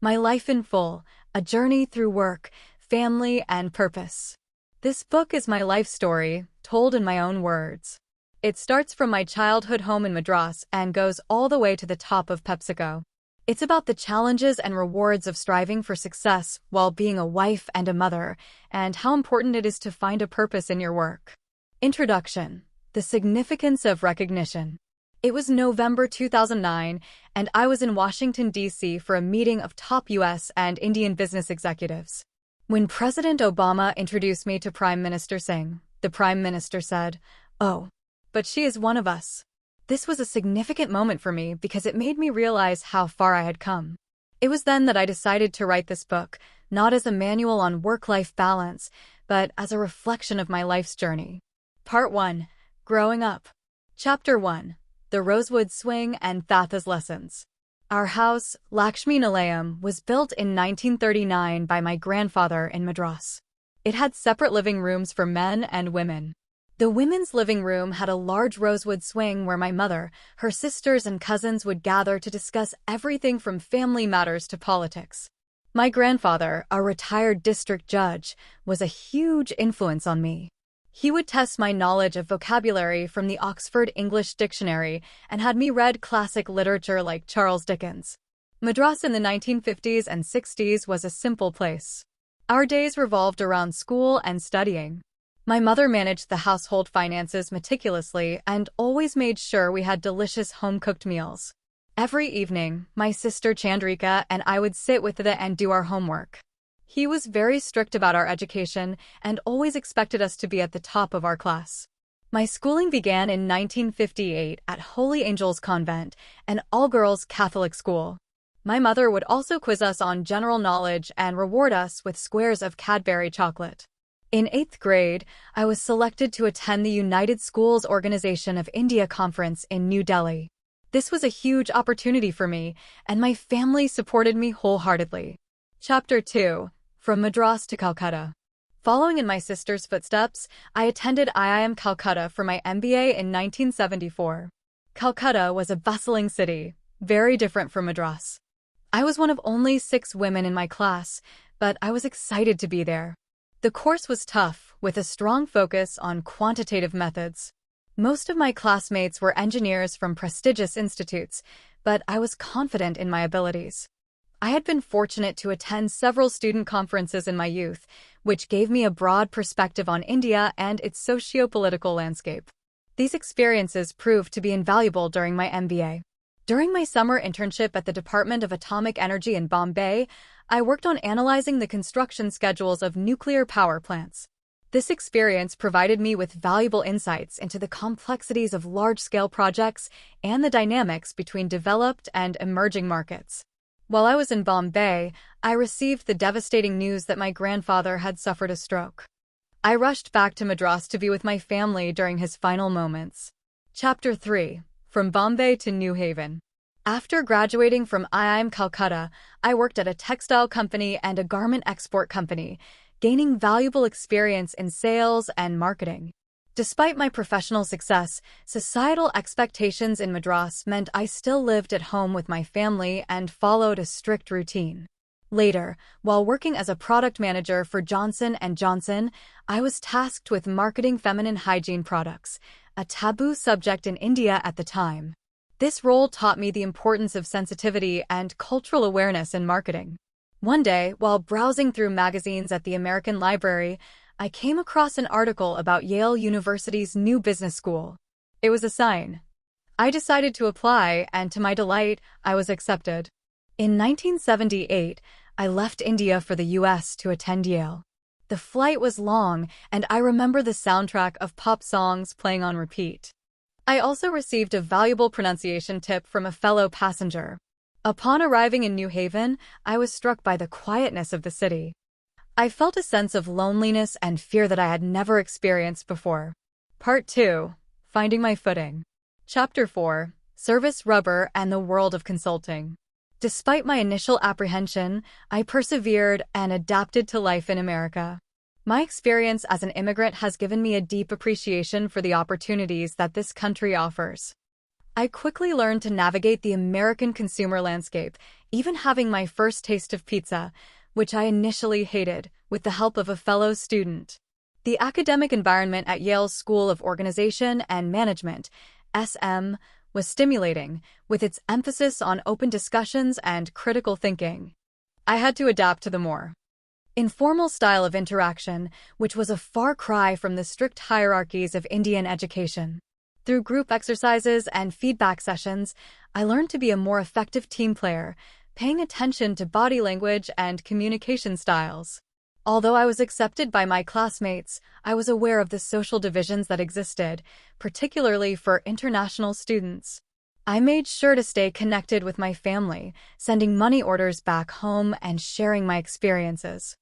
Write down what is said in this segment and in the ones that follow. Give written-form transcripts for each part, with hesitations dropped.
My Life in Full, A Journey Through Work, Family, and Purpose. This book is my life story, told in my own words. It starts from my childhood home in Madras and goes all the way to the top of PepsiCo. It's about the challenges and rewards of striving for success while being a wife and a mother, and how important it is to find a purpose in your work. Introduction: The significance of recognition. It was November 2009, and I was in Washington, D.C. for a meeting of top U.S. and Indian business executives. When President Obama introduced me to Prime Minister Singh, the Prime Minister said, "Oh, but she is one of us." This was a significant moment for me because it made me realize how far I had come. It was then that I decided to write this book, not as a manual on work-life balance, but as a reflection of my life's journey. Part 1. Growing Up. Chapter 1. The Rosewood Swing and Thatha's Lessons. Our house, Lakshmi Nilayam, was built in 1939 by my grandfather in Madras. It had separate living rooms for men and women. The women's living room had a large rosewood swing where my mother, her sisters, and cousins would gather to discuss everything from family matters to politics. My grandfather, a retired district judge, was a huge influence on me. He would test my knowledge of vocabulary from the Oxford English Dictionary and had me read classic literature like Charles Dickens. Madras in the 1950s and 60s was a simple place. Our days revolved around school and studying. My mother managed the household finances meticulously and always made sure we had delicious home-cooked meals. Every evening, my sister Chandrika and I would sit with Ida and do our homework. He was very strict about our education and always expected us to be at the top of our class. My schooling began in 1958 at Holy Angels Convent, an all-girls Catholic school. My mother would also quiz us on general knowledge and reward us with squares of Cadbury chocolate. In 8th grade, I was selected to attend the United Schools Organization of India conference in New Delhi. This was a huge opportunity for me, and my family supported me wholeheartedly. Chapter 2. From Madras to Calcutta. Following in my sister's footsteps, I attended IIM Calcutta for my MBA in 1974. Calcutta was a bustling city, very different from Madras. I was one of only 6 women in my class, but I was excited to be there. The course was tough, with a strong focus on quantitative methods. Most of my classmates were engineers from prestigious institutes, but I was confident in my abilities. I had been fortunate to attend several student conferences in my youth, which gave me a broad perspective on India and its socio-political landscape. These experiences proved to be invaluable during my MBA. During my summer internship at the Department of Atomic Energy in Bombay, I worked on analyzing the construction schedules of nuclear power plants. This experience provided me with valuable insights into the complexities of large-scale projects and the dynamics between developed and emerging markets. While I was in Bombay, I received the devastating news that my grandfather had suffered a stroke. I rushed back to Madras to be with my family during his final moments. Chapter 3. From Bombay to New Haven. After graduating from IIM Calcutta, I worked at a textile company and a garment export company, gaining valuable experience in sales and marketing. Despite my professional success, societal expectations in Madras meant I still lived at home with my family and followed a strict routine. Later, while working as a product manager for Johnson & Johnson, I was tasked with marketing feminine hygiene products, a taboo subject in India at the time. This role taught me the importance of sensitivity and cultural awareness in marketing. One day, while browsing through magazines at the American Library, I came across an article about Yale University's new business school. It was a sign. I decided to apply, and to my delight, I was accepted. In 1978, I left India for the US to attend Yale. The flight was long, and I remember the soundtrack of pop songs playing on repeat. I also received a valuable pronunciation tip from a fellow passenger. Upon arriving in New Haven, I was struck by the quietness of the city. I felt a sense of loneliness and fear that I had never experienced before. Part 2. Finding my footing. Chapter 4. Service Rubber and the World of Consulting. Despite my initial apprehension, I persevered and adapted to life in America. My experience as an immigrant has given me a deep appreciation for the opportunities that this country offers. I quickly learned to navigate the American consumer landscape, even having my first taste of pizza, which I initially hated, with the help of a fellow student. The academic environment at Yale's School of Organization and Management, SM, was stimulating, with its emphasis on open discussions and critical thinking. I had to adapt to the more informal style of interaction, which was a far cry from the strict hierarchies of Indian education. Through group exercises and feedback sessions, I learned to be a more effective team player, paying attention to body language and communication styles. Although I was accepted by my classmates, I was aware of the social divisions that existed, particularly for international students. I made sure to stay connected with my family, sending money orders back home and sharing my experiences.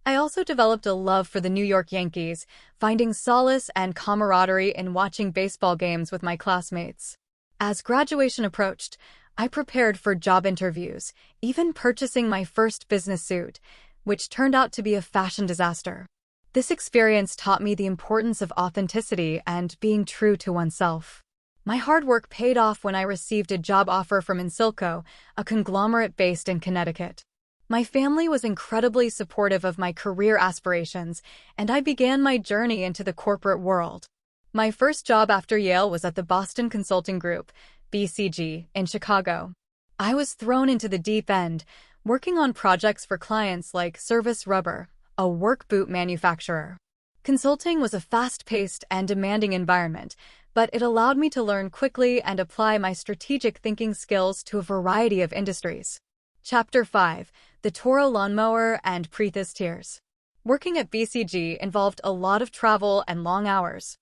I also developed a love for the New York Yankees, finding solace and camaraderie in watching baseball games with my classmates. As graduation approached, I prepared for job interviews, even purchasing my first business suit, which turned out to be a fashion disaster. This experience taught me the importance of authenticity and being true to oneself. My hard work paid off when I received a job offer from Insilco, a conglomerate based in Connecticut. My family was incredibly supportive of my career aspirations, and I began my journey into the corporate world. My first job after Yale was at the Boston Consulting Group, BCG, in Chicago. I was thrown into the deep end, working on projects for clients like Service Rubber, a work boot manufacturer. Consulting was a fast-paced and demanding environment, but it allowed me to learn quickly and apply my strategic thinking skills to a variety of industries. Chapter 5: The Toro Lawnmower and Preetha's Tears. Working at BCG involved a lot of travel and long hours.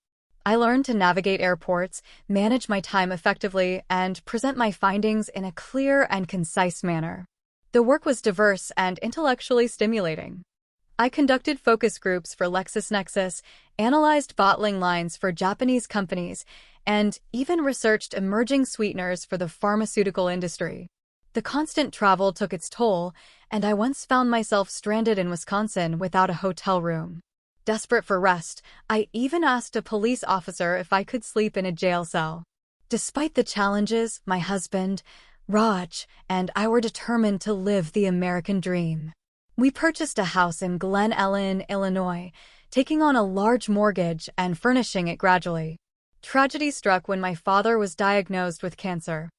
I learned to navigate airports, manage my time effectively, and present my findings in a clear and concise manner. The work was diverse and intellectually stimulating. I conducted focus groups for LexisNexis, analyzed bottling lines for Japanese companies, and even researched emerging sweeteners for the pharmaceutical industry. The constant travel took its toll, and I once found myself stranded in Wisconsin without a hotel room. Desperate for rest, I even asked a police officer if I could sleep in a jail cell. Despite the challenges, my husband, Raj, and I were determined to live the American dream. We purchased a house in Glen Ellen, Illinois, taking on a large mortgage and furnishing it gradually. Tragedy struck when my father was diagnosed with cancer.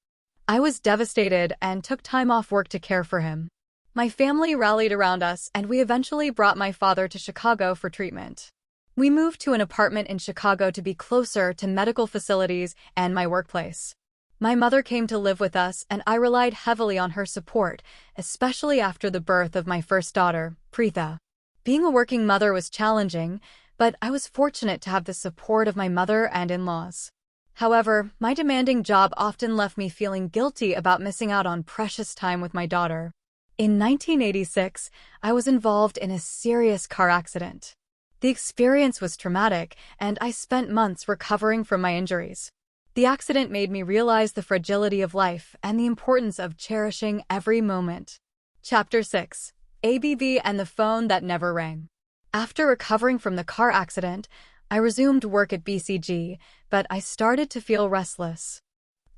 I was devastated and took time off work to care for him. My family rallied around us, and we eventually brought my father to Chicago for treatment. We moved to an apartment in Chicago to be closer to medical facilities and my workplace. My mother came to live with us, and I relied heavily on her support, especially after the birth of my first daughter, Preetha. Being a working mother was challenging, but I was fortunate to have the support of my mother and in-laws. However, my demanding job often left me feeling guilty about missing out on precious time with my daughter. In 1986, I was involved in a serious car accident. The experience was traumatic, and I spent months recovering from my injuries. The accident made me realize the fragility of life and the importance of cherishing every moment. Chapter 6: ABB and the Phone That Never Rang. After recovering from the car accident, I resumed work at BCG, but I started to feel restless.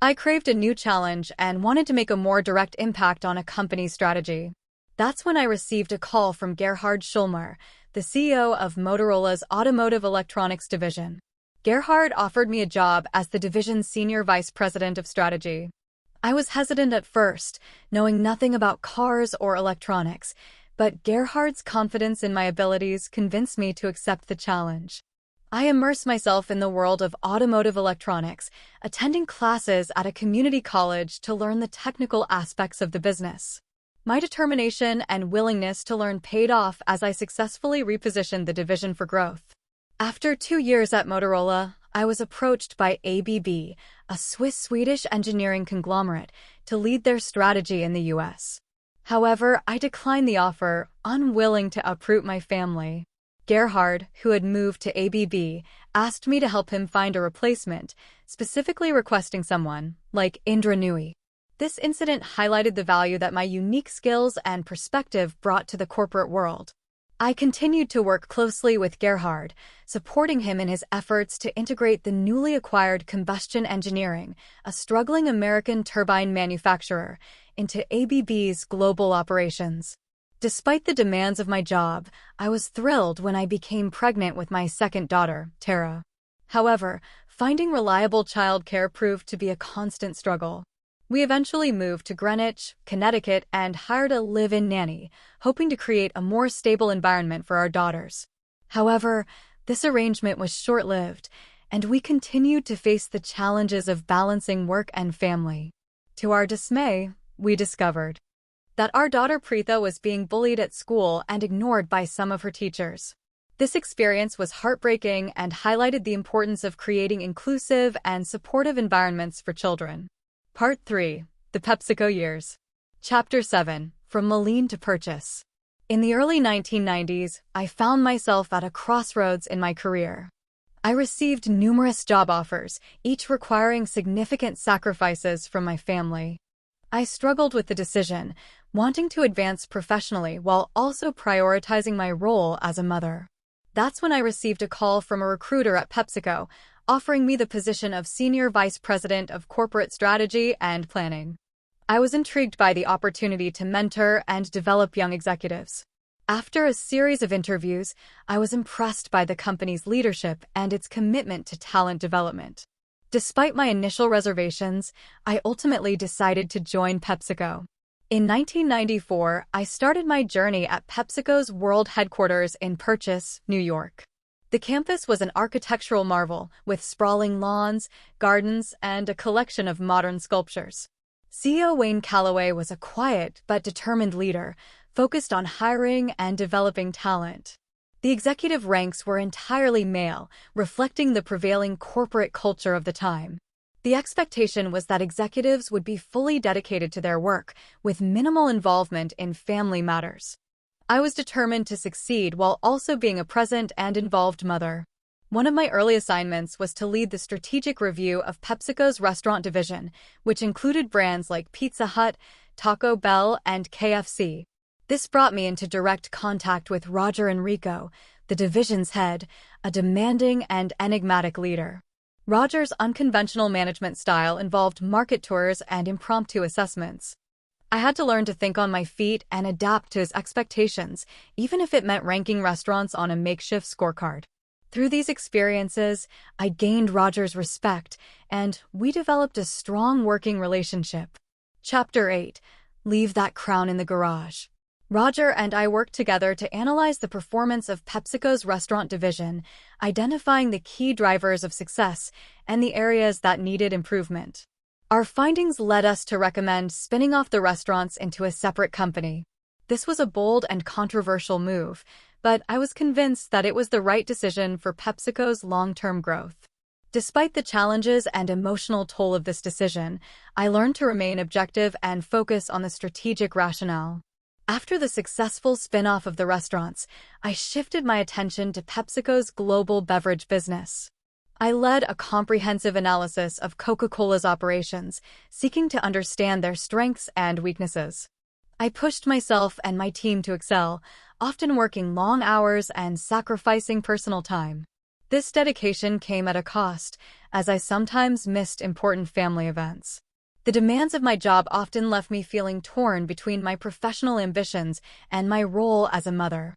I craved a new challenge and wanted to make a more direct impact on a company's strategy. That's when I received a call from Gerhard Schulmer, the CEO of Motorola's Automotive Electronics Division. Gerhard offered me a job as the division's Senior Vice President of Strategy. I was hesitant at first, knowing nothing about cars or electronics, but Gerhard's confidence in my abilities convinced me to accept the challenge. I immersed myself in the world of automotive electronics, attending classes at a community college to learn the technical aspects of the business. My determination and willingness to learn paid off as I successfully repositioned the division for growth. After 2 years at Motorola, I was approached by ABB, a Swiss-Swedish engineering conglomerate, to lead their strategy in the U.S. However, I declined the offer, unwilling to uproot my family. Gerhard, who had moved to ABB, asked me to help him find a replacement, specifically requesting someone like Indra Nooyi. This incident highlighted the value that my unique skills and perspective brought to the corporate world. I continued to work closely with Gerhard, supporting him in his efforts to integrate the newly acquired Combustion Engineering, a struggling American turbine manufacturer, into ABB's global operations. Despite the demands of my job, I was thrilled when I became pregnant with my second daughter, Tara. However, finding reliable childcare proved to be a constant struggle. We eventually moved to Greenwich, Connecticut, and hired a live-in nanny, hoping to create a more stable environment for our daughters. However, this arrangement was short-lived, and we continued to face the challenges of balancing work and family. To our dismay, we discovered that our daughter Preetha was being bullied at school and ignored by some of her teachers. This experience was heartbreaking and highlighted the importance of creating inclusive and supportive environments for children. Part 3. The PepsiCo Years. Chapter 7. From Malign to Purchase. In the early 1990s, I found myself at a crossroads in my career. I received numerous job offers, each requiring significant sacrifices from my family. I struggled with the decision, wanting to advance professionally while also prioritizing my role as a mother. That's when I received a call from a recruiter at PepsiCo, offering me the position of Senior Vice President of Corporate Strategy and Planning. I was intrigued by the opportunity to mentor and develop young executives. After a series of interviews, I was impressed by the company's leadership and its commitment to talent development. Despite my initial reservations, I ultimately decided to join PepsiCo. In 1994, I started my journey at PepsiCo's world headquarters in Purchase, New York. The campus was an architectural marvel, with sprawling lawns, gardens, and a collection of modern sculptures. CEO Wayne Calloway was a quiet but determined leader, focused on hiring and developing talent. The executive ranks were entirely male, reflecting the prevailing corporate culture of the time. The expectation was that executives would be fully dedicated to their work, with minimal involvement in family matters. I was determined to succeed while also being a present and involved mother. One of my early assignments was to lead the strategic review of PepsiCo's restaurant division, which included brands like Pizza Hut, Taco Bell, and KFC. This brought me into direct contact with Roger Enrico, the division's head, a demanding and enigmatic leader. Roger's unconventional management style involved market tours and impromptu assessments. I had to learn to think on my feet and adapt to his expectations, even if it meant ranking restaurants on a makeshift scorecard. Through these experiences, I gained Roger's respect, and we developed a strong working relationship. Chapter 8. Leave that crown in the garage. Roger and I worked together to analyze the performance of PepsiCo's restaurant division, identifying the key drivers of success and the areas that needed improvement. Our findings led us to recommend spinning off the restaurants into a separate company. This was a bold and controversial move, but I was convinced that it was the right decision for PepsiCo's long-term growth. Despite the challenges and emotional toll of this decision, I learned to remain objective and focus on the strategic rationale. After the successful spin-off of the restaurants, I shifted my attention to PepsiCo's global beverage business. I led a comprehensive analysis of Coca-Cola's operations, seeking to understand their strengths and weaknesses. I pushed myself and my team to excel, often working long hours and sacrificing personal time. This dedication came at a cost, as I sometimes missed important family events. The demands of my job often left me feeling torn between my professional ambitions and my role as a mother.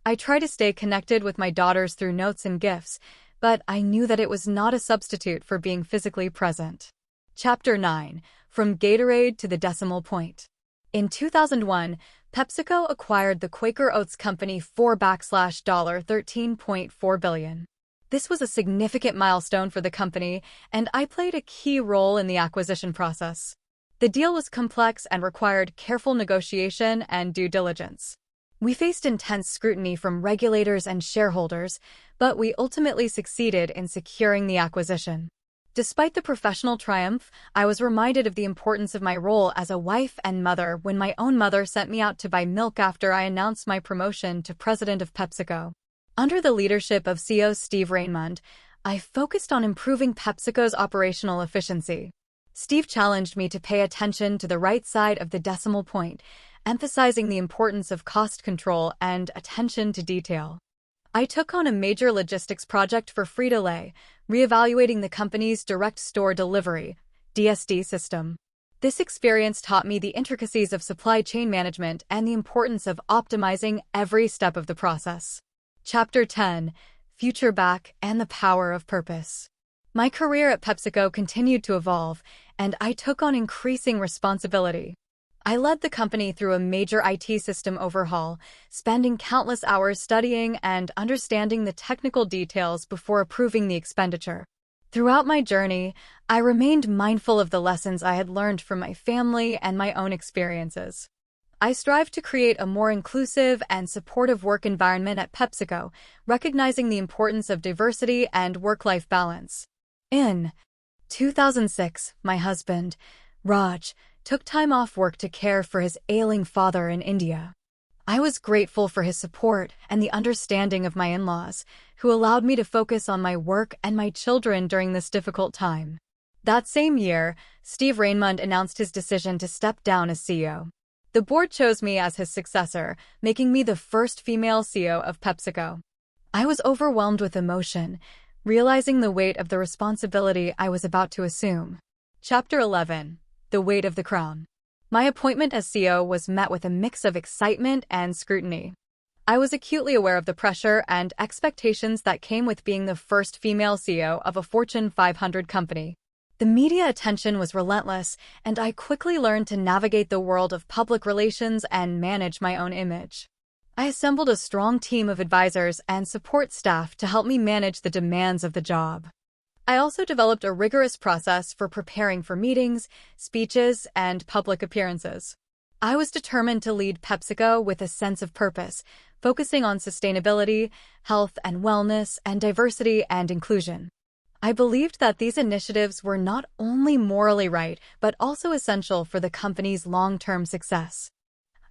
I tried to stay connected with my daughters through notes and gifts, but I knew that it was not a substitute for being physically present. Chapter 9. From Gatorade to the Decimal Point. In 2001, PepsiCo acquired the Quaker Oats Company for $13.4 billion. This was a significant milestone for the company, and I played a key role in the acquisition process. The deal was complex and required careful negotiation and due diligence. We faced intense scrutiny from regulators and shareholders, but we ultimately succeeded in securing the acquisition. Despite the professional triumph, I was reminded of the importance of my role as a wife and mother when my own mother sent me out to buy milk after I announced my promotion to president of PepsiCo. Under the leadership of CEO Steve Raymond, I focused on improving PepsiCo's operational efficiency. Steve challenged me to pay attention to the right side of the decimal point, emphasizing the importance of cost control and attention to detail. I took on a major logistics project for Frito-Lay, reevaluating the company's direct store delivery (DSD) system. This experience taught me the intricacies of supply chain management and the importance of optimizing every step of the process. Chapter 10: Future Back and the Power of Purpose. My career at PepsiCo continued to evolve, and I took on increasing responsibility. I led the company through a major IT system overhaul, spending countless hours studying and understanding the technical details before approving the expenditure. Throughout my journey, I remained mindful of the lessons I had learned from my family and my own experiences. I strive to create a more inclusive and supportive work environment at PepsiCo, recognizing the importance of diversity and work-life balance. In 2006, my husband, Raj, took time off work to care for his ailing father in India. I was grateful for his support and the understanding of my in-laws, who allowed me to focus on my work and my children during this difficult time. That same year, Steve Raymond announced his decision to step down as CEO. The board chose me as his successor, making me the first female CEO of PepsiCo. I was overwhelmed with emotion, realizing the weight of the responsibility I was about to assume. Chapter 11: The Weight of the Crown. My appointment as CEO was met with a mix of excitement and scrutiny. I was acutely aware of the pressure and expectations that came with being the first female CEO of a Fortune 500 company. The media attention was relentless, and I quickly learned to navigate the world of public relations and manage my own image. I assembled a strong team of advisors and support staff to help me manage the demands of the job. I also developed a rigorous process for preparing for meetings, speeches, and public appearances. I was determined to lead PepsiCo with a sense of purpose, focusing on sustainability, health and wellness, and diversity and inclusion. I believed that these initiatives were not only morally right, but also essential for the company's long-term success.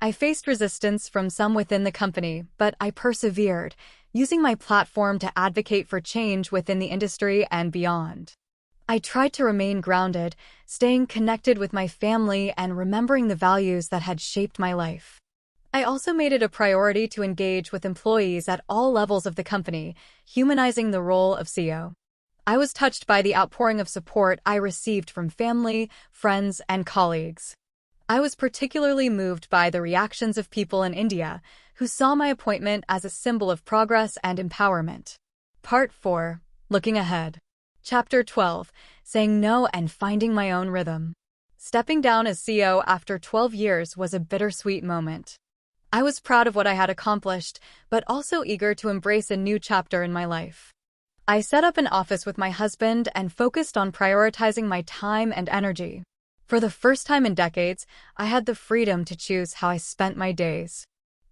I faced resistance from some within the company, but I persevered, using my platform to advocate for change within the industry and beyond. I tried to remain grounded, staying connected with my family and remembering the values that had shaped my life. I also made it a priority to engage with employees at all levels of the company, humanizing the role of CEO. I was touched by the outpouring of support I received from family, friends, and colleagues. I was particularly moved by the reactions of people in India, who saw my appointment as a symbol of progress and empowerment. Part 4: Looking Ahead. Chapter 12: Saying No and Finding My Own Rhythm. Stepping down as CEO after 12 years was a bittersweet moment. I was proud of what I had accomplished, but also eager to embrace a new chapter in my life. I set up an office with my husband and focused on prioritizing my time and energy. For the first time in decades, I had the freedom to choose how I spent my days.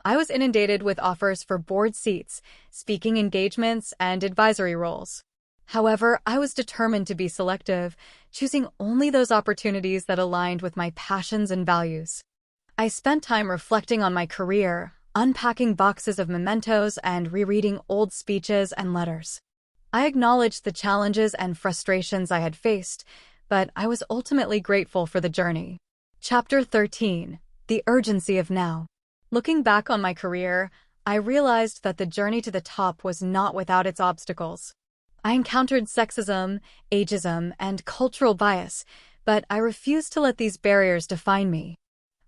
I was inundated with offers for board seats, speaking engagements, and advisory roles. However, I was determined to be selective, choosing only those opportunities that aligned with my passions and values. I spent time reflecting on my career, unpacking boxes of mementos, and rereading old speeches and letters. I acknowledged the challenges and frustrations I had faced, but I was ultimately grateful for the journey. Chapter 13: The Urgency of Now. Looking back on my career, I realized that the journey to the top was not without its obstacles. I encountered sexism, ageism, and cultural bias, but I refused to let these barriers define me.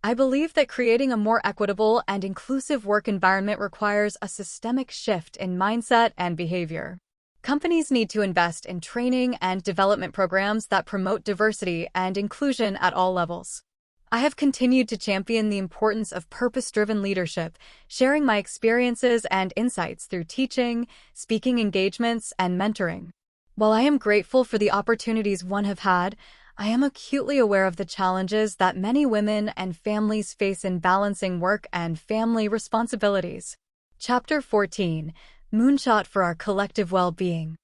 I believe that creating a more equitable and inclusive work environment requires a systemic shift in mindset and behavior. Companies need to invest in training and development programs that promote diversity and inclusion at all levels. I have continued to champion the importance of purpose-driven leadership, sharing my experiences and insights through teaching, speaking engagements, and mentoring. While I am grateful for the opportunities one have had, I am acutely aware of the challenges that many women and families face in balancing work and family responsibilities. Chapter 14: Moonshot for Our Collective Well-Being.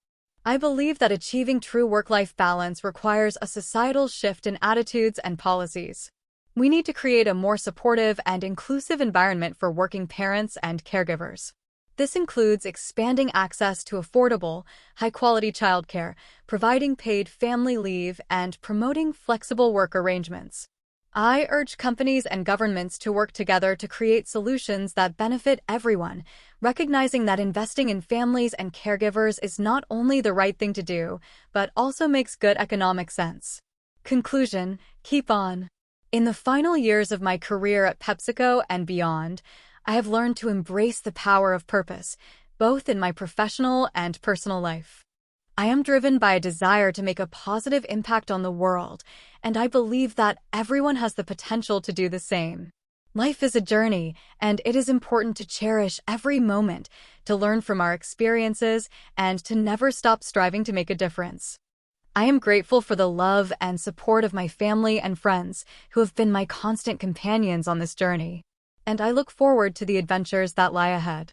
I believe that achieving true work-life balance requires a societal shift in attitudes and policies. We need to create a more supportive and inclusive environment for working parents and caregivers. This includes expanding access to affordable, high-quality childcare, providing paid family leave, and promoting flexible work arrangements. I urge companies and governments to work together to create solutions that benefit everyone, recognizing that investing in families and caregivers is not only the right thing to do, but also makes good economic sense. Conclusion: keep on. In the final years of my career at PepsiCo and beyond, I have learned to embrace the power of purpose, both in my professional and personal life. I am driven by a desire to make a positive impact on the world, and I believe that everyone has the potential to do the same. Life is a journey, and it is important to cherish every moment, to learn from our experiences, and to never stop striving to make a difference. I am grateful for the love and support of my family and friends who have been my constant companions on this journey, and I look forward to the adventures that lie ahead.